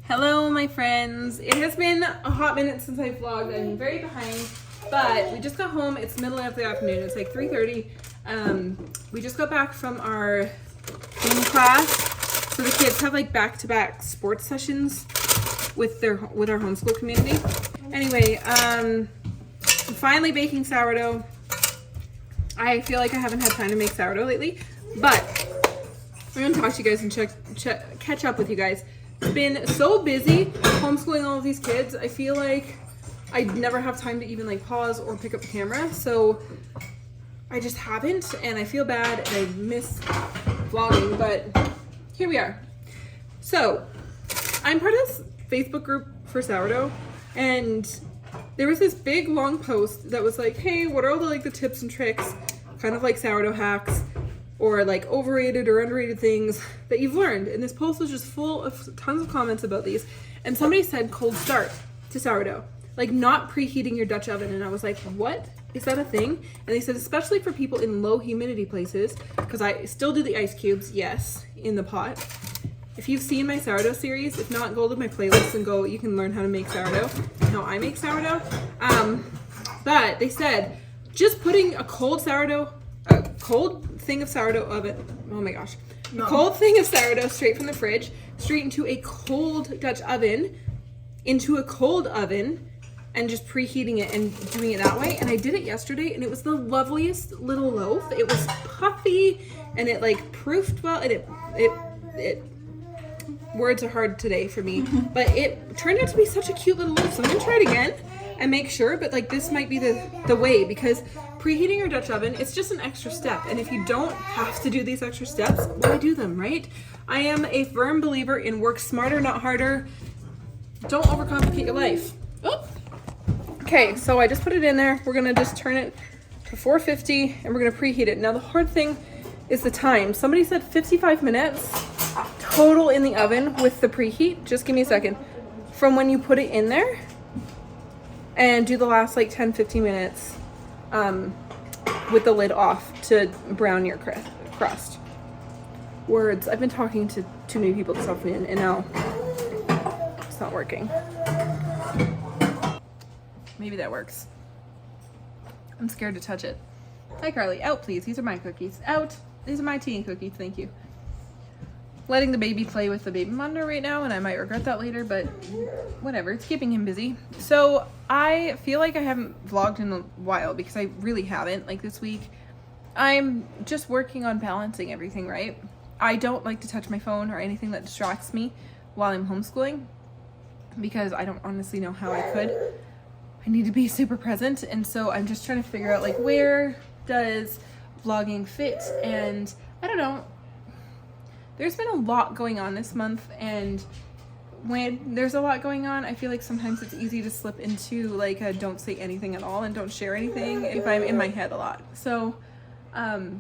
Hello, my friends. It has been a hot minute since I vlogged. I'm very behind, but we just got home. It's middle of the afternoon. It's like 3:30. We just got back from our gym class. So the kids have like back-to-back sports sessions with our homeschool community. Anyway, I'm finally baking sourdough. I feel like I haven't had time to make sourdough lately, but I'm gonna talk to you guys and catch up with you guys. Been so busy homeschooling all of these kids. I feel like I never have time to even like pause or pick up the camera, so I just haven't, and I feel bad and I miss vlogging, but here we are. So I'm part of this Facebook group for sourdough, and there was this big long post that was like, hey, what are all the tips and tricks, kind of like sourdough hacks or like overrated or underrated things that you've learned. And this post was just full of tons of comments about these. And somebody said cold start to sourdough, like not preheating your Dutch oven. And I was like, what? Is that a thing? And they said, especially for people in low humidity places, because I still do the ice cubes, yes, in the pot. If you've seen my sourdough series, if not, go to my playlist and go, you can learn how to make sourdough, how I make sourdough. But they said, just putting a cold thing of sourdough oven, oh my gosh, a cold thing of sourdough straight from the fridge, straight into a cold Dutch oven, into a cold oven, and just preheating it and doing it that way. And I did it yesterday, and it was the loveliest little loaf. It was puffy, and it like proofed well, and it words are hard today for me, but it turned out to be such a cute little loaf. So I'm gonna try it again and make sure, but like this might be the way, because preheating your Dutch oven, it's just an extra step. And if you don't have to do these extra steps, why do them, right? I am a firm believer in work smarter, not harder. Don't overcomplicate your life. Oh. Okay, so I just put it in there. We're gonna just turn it to 450 and we're gonna preheat it. Now the hard thing is the time. Somebody said 55 minutes total in the oven with the preheat. Just give me a second. From when you put it in there and do the last like 10-15 minutes with the lid off to brown your crust. Words. I've been talking to too many people this afternoon and now it's not working. Maybe that works. I'm scared to touch it. Hi Carly, out please. These are my cookies. Out. These are my tea and cookies, thank you. Letting the baby play with the baby monitor right now, and I might regret that later, but whatever, it's keeping him busy. So I feel like I haven't vlogged in a while because I really haven't. Like this week, I'm just working on balancing everything, right? I don't like to touch my phone or anything that distracts me while I'm homeschooling because I don't honestly know how I could. I need to be super present, and so I'm just trying to figure out like where does vlogging fit, and I don't know. There's been a lot going on this month, and when there's a lot going on, I feel like sometimes it's easy to slip into like a don't say anything at all and don't share anything if I'm in my head a lot. So, but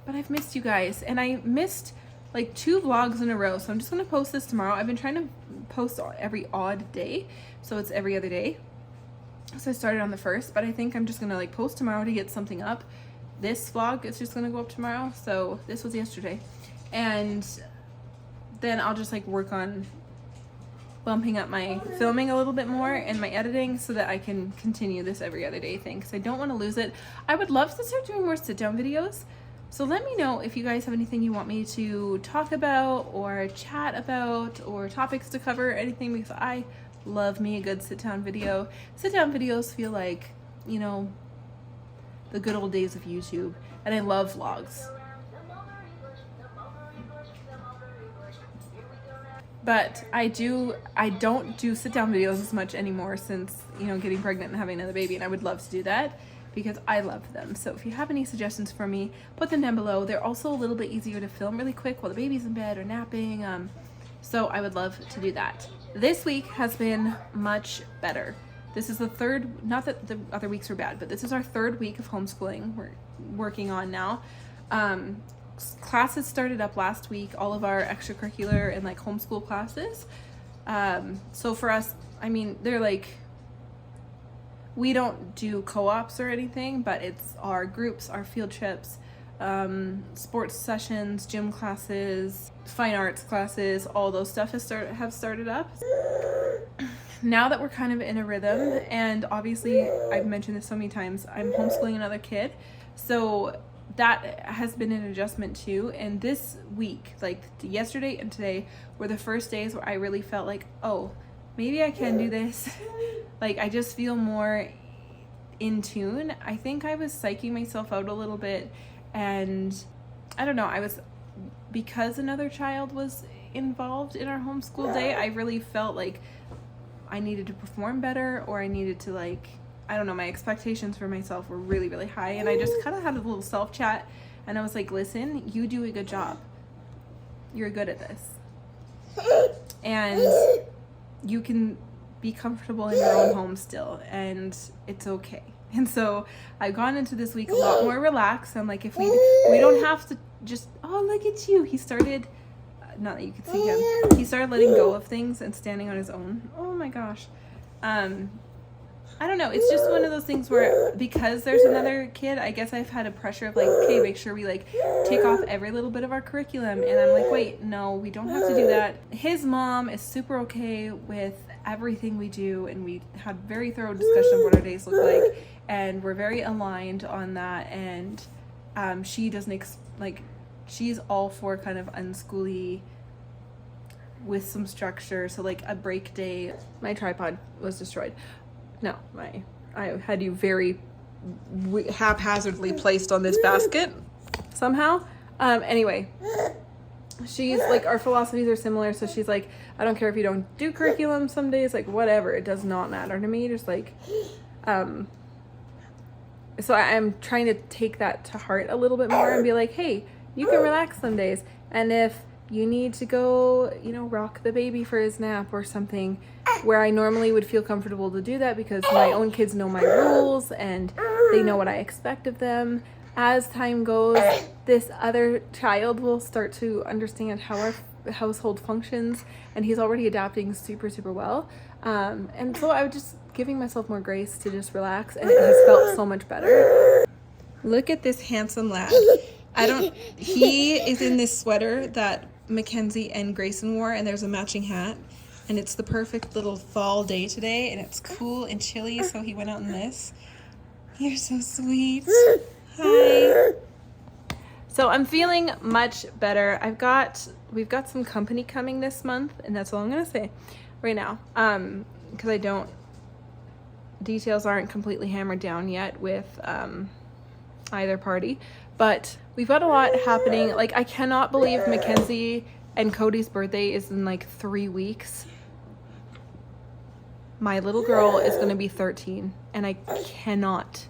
I've missed you guys, and I missed like 2 vlogs in a row, so I'm just gonna post this tomorrow. I've been trying to post every odd day, so it's every other day. So I started on the 1st, but I think I'm just gonna like post tomorrow to get something up. This vlog is just gonna go up tomorrow, so this was yesterday. And then I'll just like work on bumping up my filming a little bit more and my editing so that I can continue this every other day thing, because I don't want to lose it. I would love to start doing more sit down videos. So let me know if you guys have anything you want me to talk about or chat about or topics to cover, anything, because I love me a good sit down video. Sit down videos feel like, you know, the good old days of YouTube, and I love vlogs. But I don't do sit down videos as much anymore since, you know, getting pregnant and having another baby, and I would love to do that because I love them. So if you have any suggestions for me, put them down below. They're also a little bit easier to film really quick while the baby's in bed or napping. So I would love to do that. This week has been much better. This is the third, not that the other weeks were bad, but this is our 3rd week of homeschooling we're working on now. Classes started up last week, all of our extracurricular and like homeschool classes. So for us, I mean, they're like, we don't do co-ops or anything, but it's our groups, our field trips, sports sessions, gym classes, fine arts classes, all those stuff have started up. Now that we're kind of in a rhythm, and obviously I've mentioned this so many times, I'm homeschooling another kid, so that has been an adjustment too. And this week, like yesterday and today, were the first days where I really felt like, oh, maybe I can do this. Like, I just feel more in tune. I think I was psyching myself out a little bit, and I don't know, because another child was involved in our homeschool day, I really felt like I needed to perform better, or I needed to, like, I don't know, my expectations for myself were really, really high. And I just kind of had a little self chat, and I was like, listen, you do a good job. You're good at this. And you can be comfortable in your own home still, and it's okay. And so I've gone into this week a lot more relaxed. I'm like, if we don't have to just, oh, look at you. He started, not that you could see him, he started letting go of things and standing on his own. Oh my gosh. I don't know. It's just one of those things where, because there's another kid, I guess I've had a pressure of like, okay, make sure we like take off every little bit of our curriculum. And I'm like, wait, no, we don't have to do that. His mom is super okay with everything we do, and we had very thorough discussion of what our days look like, and we're very aligned on that. And she doesn't she's all for kind of unschooly with some structure. So like a break day. My tripod was destroyed. No, I had you very haphazardly placed on this basket somehow. Anyway, she's like, our philosophies are similar, so she's like, I don't care if you don't do curriculum some days, like whatever, it does not matter to me. Just like, so I'm trying to take that to heart a little bit more and be like, hey, you can relax some days, and if you need to go, rock the baby for his nap or something, where I normally would feel comfortable to do that because my own kids know my rules and they know what I expect of them. As time goes, this other child will start to understand how our household functions, and he's already adapting super, super well. And so I was just giving myself more grace to just relax, and it has felt so much better. Look at this handsome lad. He is in this sweater that Mackenzie and Grayson wore, and there's a matching hat, and it's the perfect little fall day today, and it's cool and chilly, so he went out in this. You're so sweet. Hi. So I'm feeling much better. We've got some company coming this month, and that's all I'm gonna say right now, because details aren't completely hammered down yet with either party, but we've got a lot happening. Like, I cannot believe Mackenzie and Cody's birthday is in like 3 weeks. My little girl is going to be 13, and I cannot.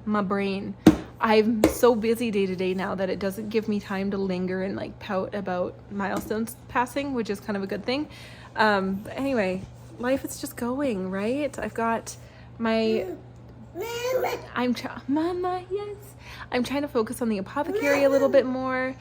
My brain. I'm so busy day to day now that it doesn't give me time to linger and like pout about milestones passing, which is kind of a good thing. But anyway, life is just going, right? I've got my... Mama, yes. I'm trying to focus on the apothecary a little bit more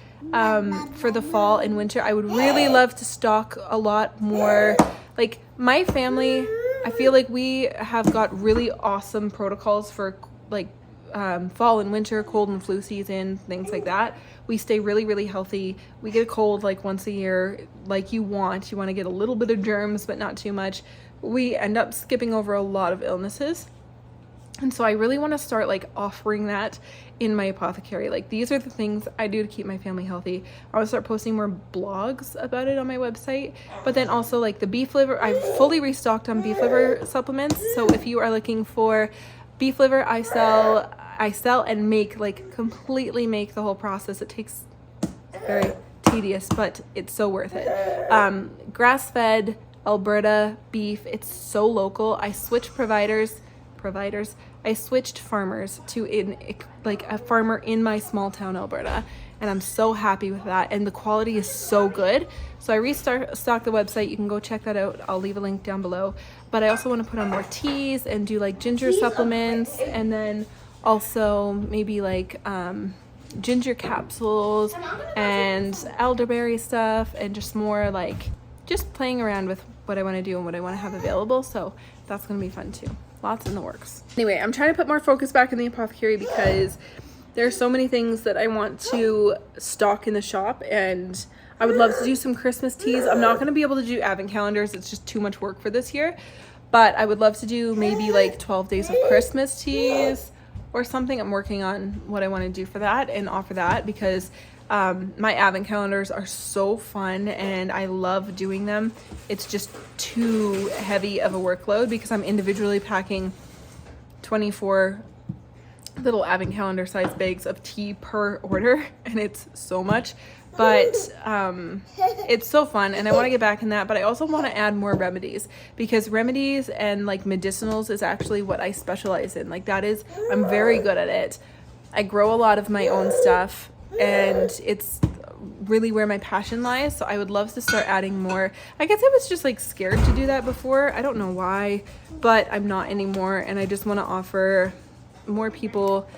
for the fall and winter. I would really love to stock a lot more. Like, my family, I feel like we have got really awesome protocols for like fall and winter, cold and flu season, things like that. We stay really, really healthy. We get a cold like once a year, like you want to get a little bit of germs, but not too much. We end up skipping over a lot of illnesses. And so I really want to start like offering that in my apothecary. Like, these are the things I do to keep my family healthy. I want to start posting more blogs about it on my website. But then also like the beef liver, I've fully restocked on beef liver supplements. So if you are looking for beef liver, I sell and completely make the whole process. It takes very tedious, but it's so worth it. Grass-fed Alberta beef. It's so local. I switched I switched farmers to a farmer in my small town Alberta, and I'm so happy with that, and the quality is so good. So I restocked the website. You can go check that out. I'll leave a link down below. But I also want to put on more teas and do like ginger supplements, and then also maybe like ginger capsules and elderberry stuff, and just more like just playing around with what I want to do and what I want to have available. So that's going to be fun too. Lots in the works. Anyway, I'm trying to put more focus back in the apothecary because There are so many things that I want to stock in the shop, and I would love to do some Christmas teas. I'm not going to be able to do advent calendars. It's just too much work for this year. But I would love to do maybe like 12 days of Christmas teas or something. I'm working on what I want to do for that and offer that, because my advent calendars are so fun and I love doing them. It's just too heavy of a workload because I'm individually packing 24 little advent calendar size bags of tea per order, and it's so much. But it's so fun and I want to get back in that. But I also want to add more remedies, because remedies and like medicinals is actually what I specialize in. Like that is, I'm very good at it. I grow a lot of my own stuff and it's really where my passion lies. So I would love to start adding more. I guess I was just like scared to do that before. I don't know why, but I'm not anymore. And I just want to offer more people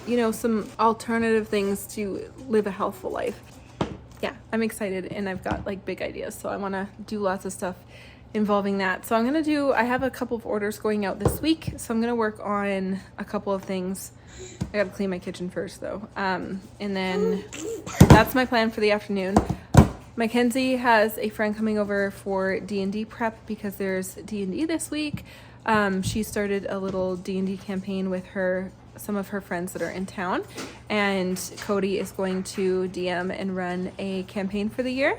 you know, some alternative things to live a healthful life. Yeah, I'm excited and I've got like big ideas, so I want to do lots of stuff involving that. So I have a couple of orders going out this week, so I'm gonna work on a couple of things. I gotta clean my kitchen first though, and then that's my plan for the afternoon. Mackenzie has a friend coming over for D&D prep because there's D&D this week. She started a little D&D campaign with some of her friends that are in town, and Cody is going to DM and run a campaign for the year.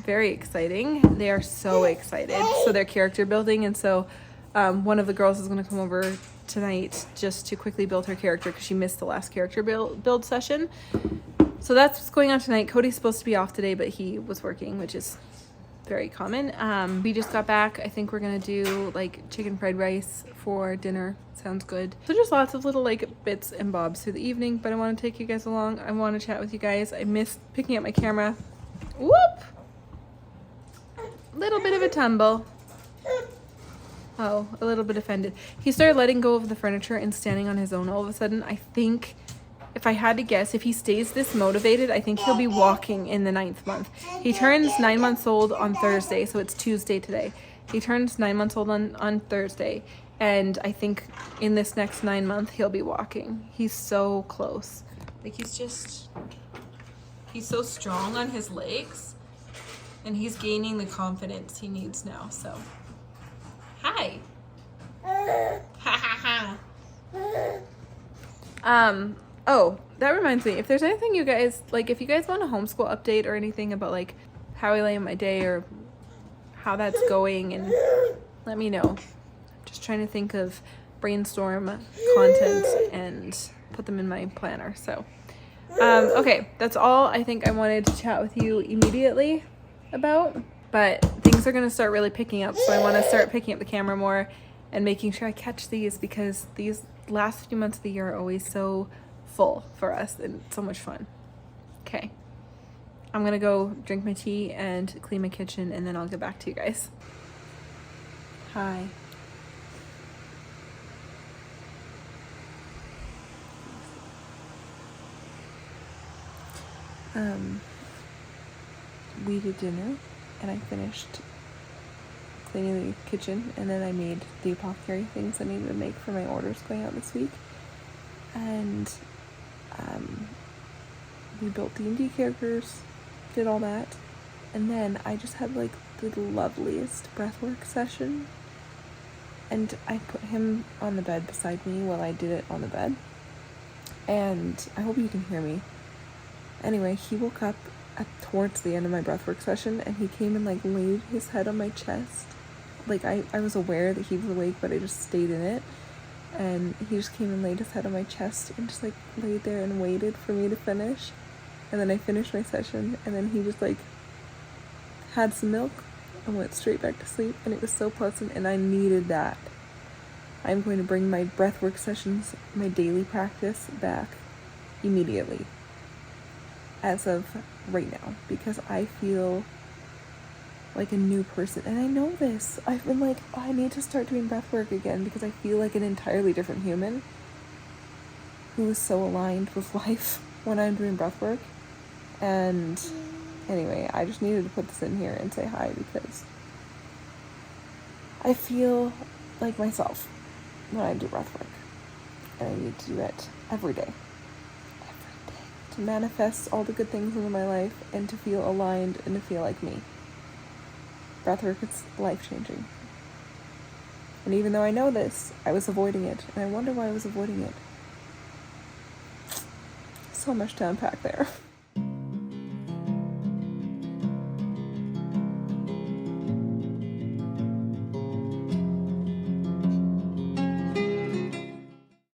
Very exciting. They are so excited. So they're character building, and so one of the girls is going to come over tonight just to quickly build her character because she missed the last character build session. So that's what's going on tonight. Cody's supposed to be off today, but he was working, which is very common. We just got back. I think we're gonna do like chicken fried rice for dinner. Sounds good. So just lots of little like bits and bobs through the evening, but I want to take you guys along. I want to chat with you guys. I missed picking up my camera. Whoop! Little bit of a tumble. Oh, a little bit offended. He started letting go of the furniture and standing on his own all of a sudden. I think, if I had to guess, if he stays this motivated, I think he'll be walking in the 9th month. He turns 9 months old on Thursday, so it's Tuesday today. He turns 9 months old on Thursday, and I think in this next 9 month he'll be walking. He's so close. Like he's so strong on his legs, and he's gaining the confidence he needs now. So, hi. Ha ha ha. Oh, that reminds me, if there's anything you guys, like if you guys want a homeschool update or anything about like how I lay in my day or how that's going, and let me know. I'm just trying to think of brainstorm content and put them in my planner. So, okay, that's all I think I wanted to chat with you immediately about, but things are going to start really picking up. So I want to start picking up the camera more and making sure I catch these, because these last few months of the year are always so full for us and so much fun. Okay, I'm gonna go drink my tea and clean my kitchen, and then I'll get back to you guys. Hi. We did dinner and I finished cleaning the kitchen, and then I made the apothecary things I needed to make for my orders going out this week. And we built D&D characters, did all that, and then I just had like the loveliest breathwork session, and I put him on the bed beside me while I did it on the bed, and I hope you can hear me. Anyway, he woke up towards the end of my breathwork session, and he came and like laid his head on my chest. Like I was aware that he was awake, but I just stayed in it. And he just came and laid his head on my chest and just like laid there and waited for me to finish. And then I finished my session, and then he just like had some milk and went straight back to sleep, and it was so pleasant, and I needed that. I'm going to bring my breathwork sessions, my daily practice, back immediately as of right now, because I feel like a new person, and I know this. I've been like, oh, I need to start doing breath work again, because I feel like an entirely different human who is so aligned with life when I'm doing breath work. And anyway, I just needed to put this in here and say hi, because I feel like myself when I do breath work, and I need to do it every day. to manifest all the good things into my life, and to feel aligned and to feel like me. Breathwork is life-changing. And even though I know this, I was avoiding it, and I wonder why I was avoiding it. So much to unpack there.